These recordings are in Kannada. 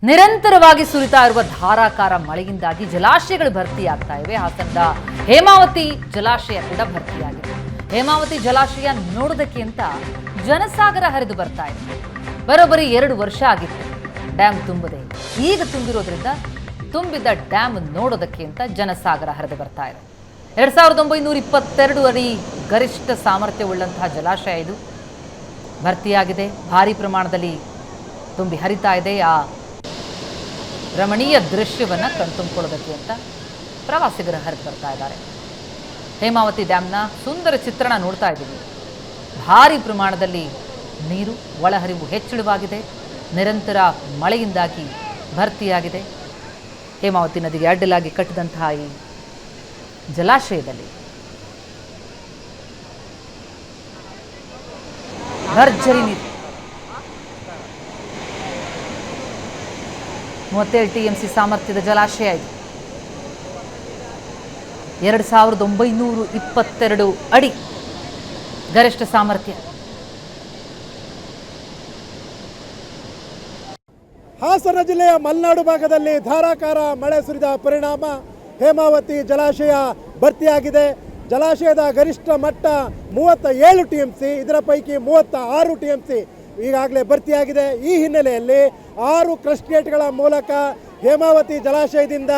ನಿರಂತರವಾಗಿ ಸುರಿತಾ ಇರುವ ಧಾರಾಕಾರ ಮಳೆಯಿಂದಾಗಿ ಜಲಾಶಯಗಳು ಭರ್ತಿಯಾಗ್ತಾ ಇವೆ. ಹಾಸನದ ಹೇಮಾವತಿ ಜಲಾಶಯ ಕೂಡ ಭರ್ತಿಯಾಗಿದೆ. ಹೇಮಾವತಿ ಜಲಾಶಯ ನೋಡೋದಕ್ಕೆ ಅಂತ ಜನಸಾಗರ ಹರಿದು ಬರ್ತಾ ಇದೆ. ಬರೋಬ್ಬರಿ 2 ವರ್ಷ ಆಗಿತ್ತು ಡ್ಯಾಮ್ ತುಂಬದೆ. ಈಗ ತುಂಬಿರೋದ್ರಿಂದ ತುಂಬಿದ ಡ್ಯಾಮ್ ನೋಡೋದಕ್ಕೆ ಅಂತ ಜನಸಾಗರ ಹರಿದು ಬರ್ತಾ ಇದೆ. 2922 ಅಡಿ ಗರಿಷ್ಠ ಸಾಮರ್ಥ್ಯವುಳ್ಳಂತಹ ಜಲಾಶಯ ಇದು ಭರ್ತಿಯಾಗಿದೆ. ಭಾರಿ ಪ್ರಮಾಣದಲ್ಲಿ ತುಂಬಿ ಹರಿತಾ ಇದೆ. ಆ ರಮಣೀಯ ದೃಶ್ಯವನ್ನು ಕಣ್ತುಂಬಿಕೊಳ್ಳೋದಕ್ಕೆ ಅಂತ ಪ್ರವಾಸಿಗರು ಹರಿದು ಬರ್ತಾ ಇದ್ದಾರೆ. ಹೇಮಾವತಿ ಡ್ಯಾಮ್ನ ಸುಂದರ ಚಿತ್ರಣ ನೋಡ್ತಾ ಇದ್ದೀವಿ. ಭಾರಿ ಪ್ರಮಾಣದಲ್ಲಿ ನೀರು ಒಳಹರಿವು ಹೆಚ್ಚಳವಾಗಿದೆ. ನಿರಂತರ ಮಳೆಯಿಂದಾಗಿ ಭರ್ತಿಯಾಗಿದೆ. ಹೇಮಾವತಿ ನದಿಗೆ ಅಡ್ಡಲಾಗಿ ಕಟ್ಟಿದಂತಹ ಈ ಜಲಾಶಯದಲ್ಲಿ ಭರ್ಜರಿ ನೀರು 37 TMC ಸಾಮರ್ಥ್ಯದ ಜಲಾಶಯ ಇದು. 2922 ಅಡಿ ಗರಿಷ್ಠ ಸಾಮರ್ಥ್ಯ. ಹಾಸನ ಜಿಲ್ಲೆಯ ಮಲೆನಾಡು ಭಾಗದಲ್ಲಿ ಧಾರಾಕಾರ ಮಳೆ ಸುರಿದ ಪರಿಣಾಮ ಹೇಮಾವತಿ ಜಲಾಶಯ ಭರ್ತಿಯಾಗಿದೆ. ಜಲಾಶಯದ ಗರಿಷ್ಠ ಮಟ್ಟ 37 TMC, ಇದರ ಪೈಕಿ 36 TMC ಈಗಾಗಲೇ ಭರ್ತಿಯಾಗಿದೆ. ಈ ಹಿನ್ನೆಲೆಯಲ್ಲಿ 6 ಕ್ರಸ್ಟ್ ಗೇಟ್ಗಳ ಮೂಲಕ ಹೇಮಾವತಿ ಜಲಾಶಯದಿಂದ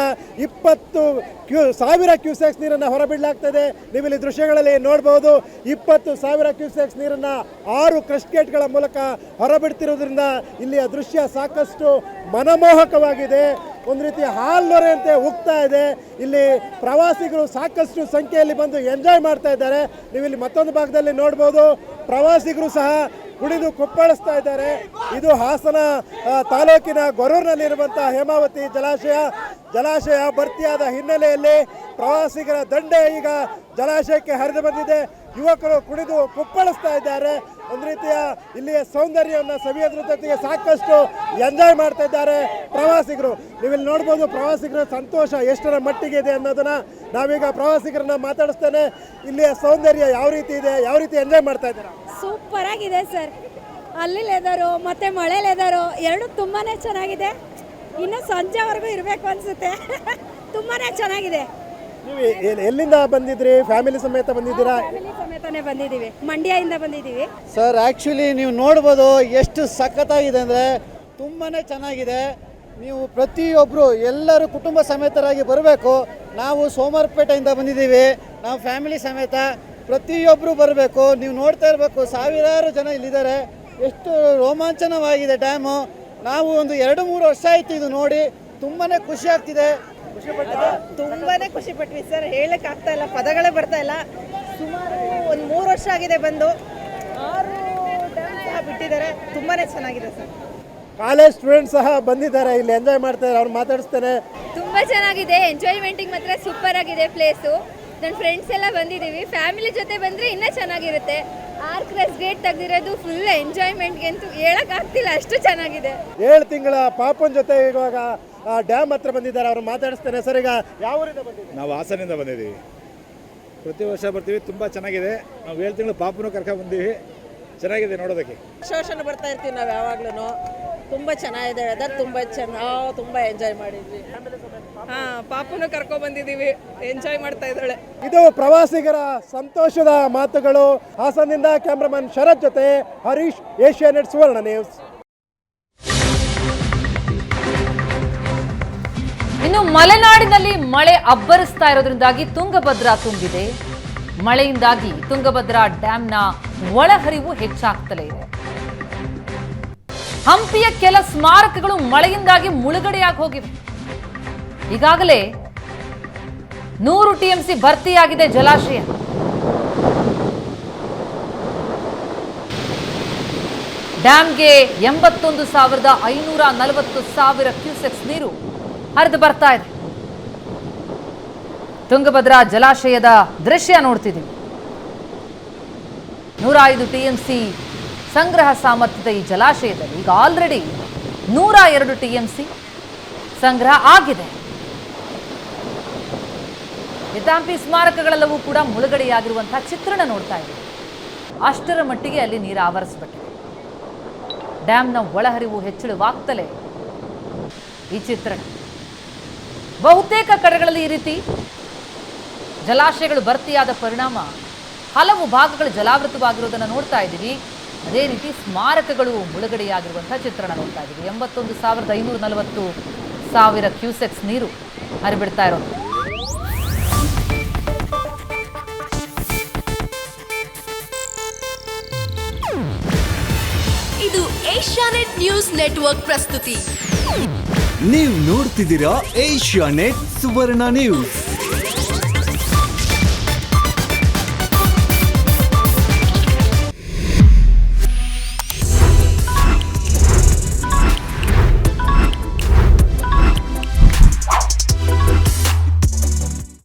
20,000 ಕ್ಯೂಸೆಕ್ಸ್ ನೀರನ್ನು ಹೊರಬಿಡಲಾಗ್ತದೆ. ನೀವು ಇಲ್ಲಿ ದೃಶ್ಯಗಳಲ್ಲಿ ನೋಡ್ಬೋದು. 20,000 ಕ್ಯೂಸೆಕ್ಸ್ ನೀರನ್ನು 6 ಕ್ರಸ್ಟ್ ಗೇಟ್ಗಳ ಮೂಲಕ ಹೊರಬಿಡ್ತಿರೋದ್ರಿಂದ ಇಲ್ಲಿಯ ದೃಶ್ಯ ಸಾಕಷ್ಟು ಮನಮೋಹಕವಾಗಿದೆ. ಒಂದು ರೀತಿ ಹಾಲ್ನೊರೆಯಂತೆ ಉಗ್ತಾ ಇದೆ. ಇಲ್ಲಿ ಪ್ರವಾಸಿಗರು ಸಾಕಷ್ಟು ಸಂಖ್ಯೆಯಲ್ಲಿ ಬಂದು ಎಂಜಾಯ್ ಮಾಡ್ತಾ ಇದ್ದಾರೆ. ನೀವು ಇಲ್ಲಿ ಮತ್ತೊಂದು ಭಾಗದಲ್ಲಿ ನೋಡ್ಬೋದು, ಪ್ರವಾಸಿಗರು ಸಹ ಕುಣಿದು ಕುಪ್ಪಳಿಸ್ತಾ ಇದ್ದಾರೆ. ಇದು ಹಾಸನ ತಾಲೂಕಿನ ಗೊರೂರಿನಲ್ಲಿರುವಂತಹ ಹೇಮಾವತಿ ಜಲಾಶಯ ಭರ್ತಿಯಾದ ಹಿನ್ನೆಲೆಯಲ್ಲಿ ಪ್ರವಾಸಿಗರ ದಂಡೆ ಈಗ ಜಲಾಶಯಕ್ಕೆ ಹರಿದು ಬಂದಿದೆ. ಯುವಕರು ಕುಣಿದು ಕುಪ್ಪಳಿಸ್ತಾ ಇದ್ದಾರೆ. ಒಂದು ರೀತಿಯ ಇಲ್ಲಿಯ ಸೌಂದರ್ಯವನ್ನು ಸವಿಯೋದ್ರ ಜೊತೆಗೆ ಸಾಕಷ್ಟು ಎಂಜಾಯ್ ಮಾಡ್ತಾ ಇದ್ದಾರೆ ಪ್ರವಾಸಿಗರು. ನೀವಿಲ್ಲಿ ನೋಡ್ಬೋದು ಪ್ರವಾಸಿಗರ ಸಂತೋಷ ಎಷ್ಟರ ಮಟ್ಟಿಗೆ ಇದೆ ಅನ್ನೋದನ್ನ ನಾವೀಗ ಪ್ರವಾಸಿಗರನ್ನ ಮಾತಾಡಿಸ್ತೇನೆ. ಇಲ್ಲಿಯ ಸೌಂದರ್ಯ ಯಾವ ರೀತಿ ಇದೆ, ಯಾವ ರೀತಿ ಎಂಜಾಯ್ ಮಾಡ್ತಾ ಇದ್ದಾರೆ? ಸೂಪರ್ ಆಗಿದೆ ಸರ್. ಅಲ್ಲಿ ಲೆದರು ಮತ್ತೆ ಮಳೆ ಲೆದರು ಎರಡು ತುಂಬಾನೇ ಚೆನ್ನಾಗಿದೆ. ಇನ್ನು ಸಂಜೆವರೆಗೂ ಇರಬೇಕು ಅನ್ಸುತ್ತೆ. ತುಂಬಾನೇ ಚೆನ್ನಾಗಿದೆ. ನೀವು ಎಲ್ಲಿಂದ ಬಂದಿದ್ರಿ? ಫ್ಯಾಮಿಲಿ ಸಮೇತ ಬಂದಿದ್ದೀರಾ? ಫ್ಯಾಮಿಲಿ ಸಮೇತನೇ ಬಂದಿದ್ದೀವಿ. ಮಂಡ್ಯದಿಂದ ಬಂದಿದ್ದೀವಿ ಸರ್. ಆ್ಯಕ್ಚುಲಿ ನೀವು ನೋಡ್ಬೋದು ಎಷ್ಟು ಸಖತ್ತಾಗಿದೆ ಅಂದರೆ ತುಂಬಾ ಚೆನ್ನಾಗಿದೆ. ನೀವು ಪ್ರತಿಯೊಬ್ಬರು ಎಲ್ಲರೂ ಕುಟುಂಬ ಸಮೇತರಾಗಿ ಬರಬೇಕು. ನಾವು ಸೋಮವಾರಪೇಟೆಯಿಂದ ಬಂದಿದ್ದೀವಿ. ನಾವು ಫ್ಯಾಮಿಲಿ ಸಮೇತ ಪ್ರತಿಯೊಬ್ಬರು ಬರಬೇಕು. ನೀವು ನೋಡ್ತಾ ಇರಬೇಕು, ಸಾವಿರಾರು ಜನ ಇಲ್ಲಿದ್ದಾರೆ. ಎಷ್ಟು ರೋಮಾಂಚನವಾಗಿದೆ ಡ್ಯಾಮು. ನಾವು ಒಂದು 2-3 ವರ್ಷ ಆಯಿತು ಇದು ನೋಡಿ. ತುಂಬಾ ಖುಷಿ ಆಗ್ತಿದೆ. ತುಂಬಾನೇ ಖುಷಿ ಪಟ್ವಿ ಸರ್. ಹೇಳಕ್ ಆಗ್ತಾ ಇಲ್ಲ, ಪದಗಳೇ ಬರ್ತಾ ಇಲ್ಲ. ಸುಮಾರು ಒಂದು 3 ವರ್ಷ ಆಗಿದೆ ಬಂದು. 6 ಡ್ಯಾಮ್ ಸಹ ಬಿಟ್ಟಿದ್ದಾರೆ. ತುಂಬಾನೇ ಚೆನ್ನಾಗಿದೆ ಸರ್. ಕಾಲೇಜ್ ಸ್ಟೂಡೆಂಟ್ಸ್ ಸಹ ಬಂದಿದ್ದಾರೆ, ಇಲ್ಲಿ ಎಂಜಾಯ್ ಮಾಡ್ತಾರೆ. ಅವ್ರು ಮಾತಾಡಿಸ್ತೇನೆ. ತುಂಬಾ ಚೆನ್ನಾಗಿದೆ. ಎಂಜಾಯ್ಮೆಂಟಿಗೆ ಮಾತ್ರ ಸೂಪರ್ ಆಗಿದೆ ಪ್ಲೇಸು. ನನ್ನ ಫ್ರೆಂಡ್ಸ್ ಎಲ್ಲ ಬಂದಿದ್ದೀವಿ. ಫ್ಯಾಮಿಲಿ ಜೊತೆ ಬಂದರೆ ಇನ್ನೂ ಚೆನ್ನಾಗಿರುತ್ತೆ. 6 ಕ್ರಸ್ಟ್ ಗೇಟ್ ತೆಗೆದಿರೋದು ಫುಲ್ ಎಂಜಾಯ್ಮೆಂಟ್ಗೆ ಅಂತೂ ಹೇಳಕ್ ಆಗ್ತಿಲ್ಲ, ಅಷ್ಟು ಚೆನ್ನಾಗಿದೆ. 7 ತಿಂಗಳ ಪಾಪನ ಜೊತೆ ಇವಾಗ ಡ್ಯಾಮ್ ಹತ್ರ ಬಂದಿದ್ದಾರೆ. ಅವ್ರು ಮಾತಾಡಿಸ್ತೇನೆ. ಸರ್, ಈಗ ಯಾವ ಊರಿಂದ ಬಂದಿದ್ದೀವಿ? ನಾವು ಹಾಸನಿಂದ ಬಂದಿದ್ದೀವಿ. ಪ್ರತಿ ವರ್ಷ ಬರ್ತೀವಿ. ತುಂಬ ಚೆನ್ನಾಗಿದೆ. ನಾವು 7 ತಿಂಗಳು ಪಾಪನೂ ಕರ್ಕೊಂಡು ಬಂದೀವಿ. ಚೆನ್ನಾಗಿದೆ ನೋಡೋದಕ್ಕೆ. ವರ್ಷ ಬರ್ತಾ ಇರ್ತೀವಿ ನಾವು ಯಾವಾಗ್ಲೂ. ತುಂಬ ಚೆನ್ನಾಗಿದೆ ವೆದರ್. ತುಂಬ ಎಂಜಾಯ್ ಮಾಡಿದ್ವಿ. ಪಾಪನು ಕರ್ಕೊಂಡ್ ಬಂದಿದ್ದೀವಿ. ಎಂಜಾಯ್ ಮಾಡ್ತಾ ಇದ್ದಾಳೆ. ಇದು ಪ್ರವಾಸಿಗರ ಸಂತೋಷದ ಮಾತುಗಳು. ಹಾಸನದಿಂದ ಕ್ಯಾಮ್ರಾಮನ್ ಶರತ್ ಜೊತೆ ಹರೀಶ್, ಏಷ್ಯಾನೆಟ್ ಸುವರ್ಣ ನ್ಯೂಸ್. ಇನ್ನು ಮಲೆನಾಡಿನಲ್ಲಿ ಮಳೆ ಅಬ್ಬರಿಸ್ತಾ ಇರೋದ್ರಿಂದಾಗಿ ತುಂಗಭದ್ರಾ ತುಂಬಿದೆ. ಮಳೆಯಿಂದಾಗಿ ತುಂಗಭದ್ರಾ ಡ್ಯಾಂನ ಒಳಹರಿವು ಹೆಚ್ಚಾಗ್ತಲೇ ಇದೆ. ಹಂಪಿಯ ಕೆಲ ಸ್ಮಾರಕಗಳು ಮಳೆಯಿಂದಾಗಿ ಮುಳುಗಡೆಯಾಗಿ ಹೋಗಿವೆ. ಈಗಾಗಲೇ 100 TMC ಭರ್ತಿಯಾಗಿದೆ ಜಲಾಶಯ. ಡ್ಯಾಂಗೆ 81,540,000 ಕ್ಯೂಸೆಕ್ಸ್ ನೀರು ಹರಿದು ಬರ್ತಾ ಇದೆ. ತುಂಗಭದ್ರಾ ಜಲಾಶಯದ ದೃಶ್ಯ ನೋಡ್ತಿದ್ದೀವಿ. 105 TMC ಸಂಗ್ರಹ ಸಾಮರ್ಥ್ಯದ ಈ ಜಲಾಶಯದಲ್ಲಿ ಈಗ ಆಲ್ರೆಡಿ 102 TMC ಸಂಗ್ರಹ ಆಗಿದೆ. ಹಂಪಿ ಸ್ಮಾರಕಗಳೆಲ್ಲವೂ ಕೂಡ ಮುಳುಗಡೆಯಾಗಿರುವಂತಹ ಚಿತ್ರಣ ನೋಡ್ತಾ ಇದ್ದೀವಿ. ಅಷ್ಟರ ಮಟ್ಟಿಗೆ ಅಲ್ಲಿ ನೀರು ಆವರಿಸಿಬಿಟ್ಟಿದೆ. ಡ್ಯಾಮ್ನ ಒಳಹರಿವು ಹೆಚ್ಚಳವಾಗ್ತಲೇ ಈ ಚಿತ್ರಣ. ಬಹುತೇಕ ಕಡೆಗಳಲ್ಲಿ ಈ ರೀತಿ ಜಲಾಶಯಗಳು ಭರ್ತಿಯಾದ ಪರಿಣಾಮ ಹಲವು ಭಾಗಗಳು ಜಲಾವೃತವಾಗಿರುವುದನ್ನು ನೋಡ್ತಾ ಇದ್ದೀವಿ. ಅದೇ ರೀತಿ ಸ್ಮಾರಕಗಳು ಮುಳುಗಡೆಯಾಗಿರುವಂತಹ ಚಿತ್ರಣ ನೋಡ್ತಾ ಇದ್ದೀವಿ. 81,540 ಕ್ಯೂಸೆಕ್ಸ್ ನೀರು ಹರಿಬಿಡ್ತಾ ಇರೋದು. ಇದು ಏಷ್ಯಾನೆಟ್ ನ್ಯೂಸ್ ನೆಟ್ವರ್ಕ್ ಪ್ರಸ್ತುತಿ. ನೀವು ನೋಡ್ತಿದ್ದೀರಾ ಏಷ್ಯಾನೆಟ್ ಸುವರ್ಣ ನ್ಯೂಸ್.